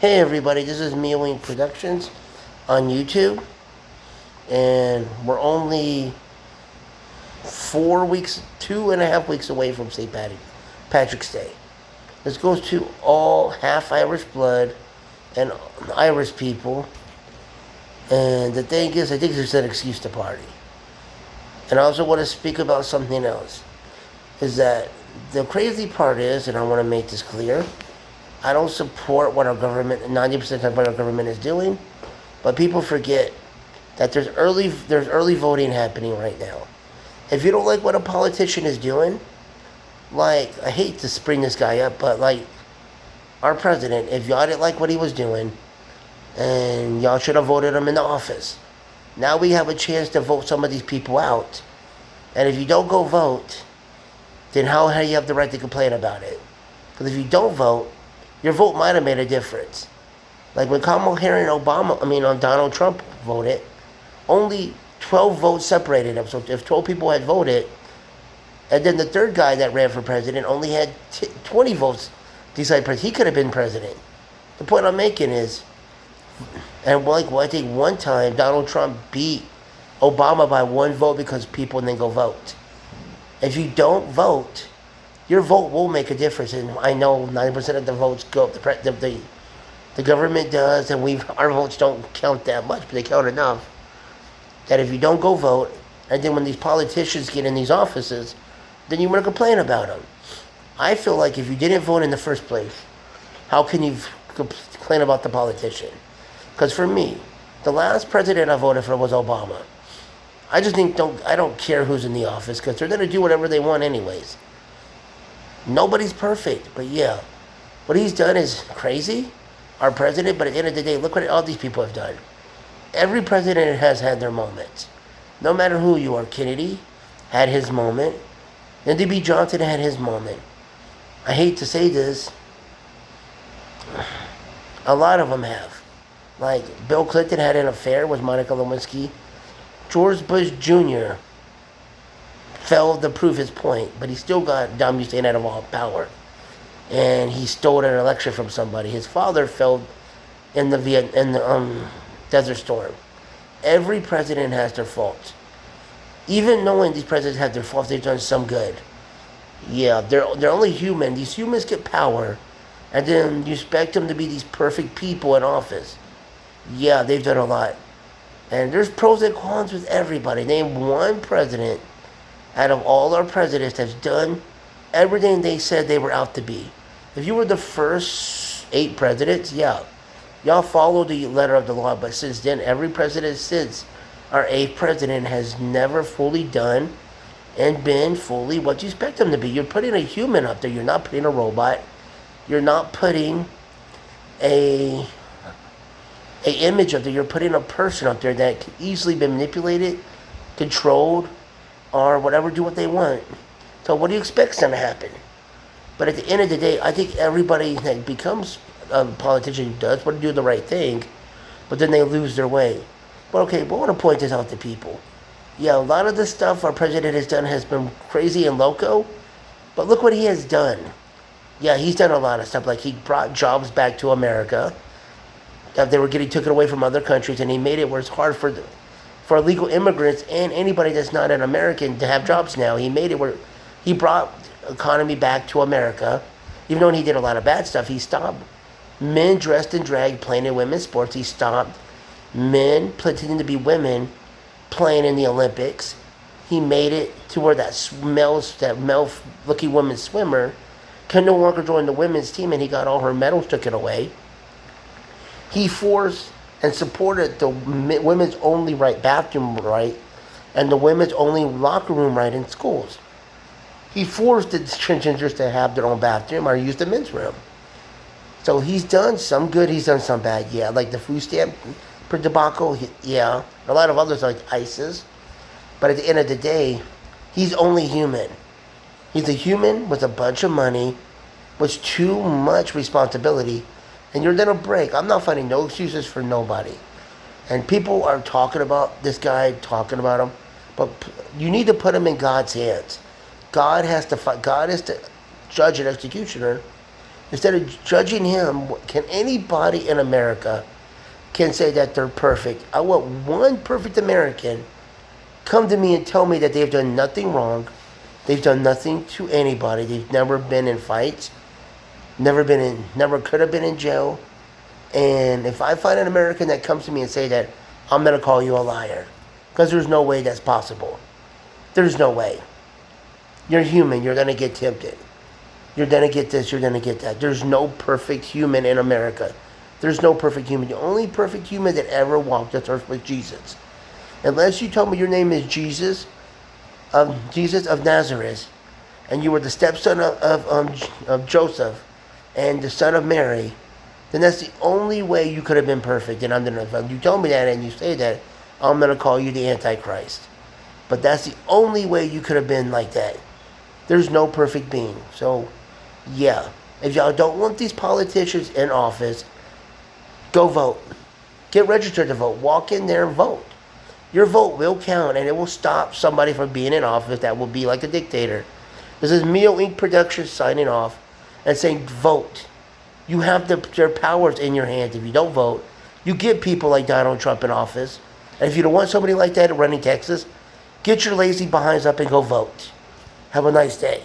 Hey everybody, this is Wing Productions on YouTube, and we're only 4 weeks, 2.5 weeks away from Patrick's Day. This goes to all half Irish blood and Irish people, and the thing is, I think it's just an excuse to party. And I also want to speak about something else, is that the crazy part is, and I want to make this clear, I don't support what our government, 90% of what our government is doing, but people forget that there's early voting happening right now. If you don't like what a politician is doing, like, I hate to bring this guy up, but like, our president, if y'all didn't like what he was doing, and y'all should have voted him in the office, now we have a chance to vote some of these people out. And if you don't go vote, then how do you have the right to complain about it? Because if you don't vote, your vote might have made a difference. Like when Kamala Harris and Donald Trump voted, only 12 votes separated them. So if 12 people had voted, and then the third guy that ran for president only had 20 votes decide president, he could have been president. The point I'm making is, and I think one time Donald Trump beat Obama by one vote because people didn't go vote. If you don't vote, your vote will make a difference. And I know 90% of the votes go, the government does, and our votes don't count that much, but they count enough that if you don't go vote, and then when these politicians get in these offices, then you want to complain about them. I feel like if you didn't vote in the first place, how can you complain about the politician? Because for me, the last president I voted for was Obama. I just I don't care who's in the office, because they're going to do whatever they want anyways. Nobody's perfect, but yeah, what he's done is crazy, our president, but at the end of the day, look what all these people have done. Every president has had their moments. No matter who you are, Kennedy had his moment, Lyndon B. Johnson had his moment. I hate to say this, a lot of them have. Like, Bill Clinton had an affair with Monica Lewinsky. George Bush Jr. failed to prove his point, but he still got Saddam Hussein out of all power. And he stole an election from somebody. His father failed in the Desert Storm. Every president has their faults. Even knowing these presidents have their faults, they've done some good. Yeah, they're only human. These humans get power, and then you expect them to be these perfect people in office. Yeah, they've done a lot. And there's pros and cons with everybody. Name one president out of all our presidents that's done everything they said they were out to be. If you were the first 8 presidents, yeah, y'all followed the letter of the law. But since then, every president since our 8th president has never fully done and been fully what you expect them to be. You're putting a human up there. You're not putting a robot. You're not putting a image up there. You're putting a person up there that can easily be manipulated, controlled, or whatever, do what they want. So what do you expect's going to happen? But at the end of the day, I think everybody that becomes a politician does want to do the right thing, but then they lose their way. But okay, but I want to point this out to people. Yeah, a lot of the stuff our president has done has been crazy and loco, but look what he has done. Yeah, he's done a lot of stuff, like he brought jobs back to America that they were getting taken away from other countries, and he made it where it's hard for illegal immigrants and anybody that's not an American to have jobs now. He made it where he brought economy back to America. Even though he did a lot of bad stuff, he stopped men dressed in drag playing in women's sports. He stopped men pretending to be women playing in the Olympics. He made it to where that male-looking woman swimmer can no longer join the women's team, and he got all her medals taken away. He forced and supported the women's only bathroom right and the women's only locker room right in schools. He forced the transgenders to have their own bathroom or use the men's room. So he's done some good, he's done some bad, yeah. Like the food stamp debacle, yeah. A lot of others like ISIS. But at the end of the day, he's only human. He's a human with a bunch of money, with too much responsibility, and you're going to break. I'm not finding no excuses for nobody. And people are talking about this guy, talking about him, but you need to put him in God's hands. God is the judge and executioner, Instead of judging him, can anybody in America can say that they're perfect? I want one perfect American come to me and tell me that they've done nothing wrong. They've done nothing to anybody. They've never been in fights, never could have been in jail. And if I find an American that comes to me and say that, I'm gonna call you a liar, because there's no way that's possible. There's no way. You're human. You're gonna get tempted. You're gonna get this. You're gonna get that. There's no perfect human in America. There's no perfect human. The only perfect human that ever walked this earth was Jesus. Unless you tell me your name is Jesus of Nazareth, and you were the stepson of Joseph and the son of Mary, then that's the only way you could have been perfect. And if you tell me that and you say that, I'm gonna call you the Antichrist. But that's the only way you could have been like that. There's no perfect being. So, yeah, if y'all don't want these politicians in office, go vote. Get registered to vote. Walk in there and vote. Your vote will count, and it will stop somebody from being in office that will be like a dictator. This is Mio Inc. Productions signing off and saying vote. You have their powers in your hands. If you don't vote, you get people like Donald Trump in office. And if you don't want somebody like that running Texas, get your lazy behinds up and go vote. Have a nice day.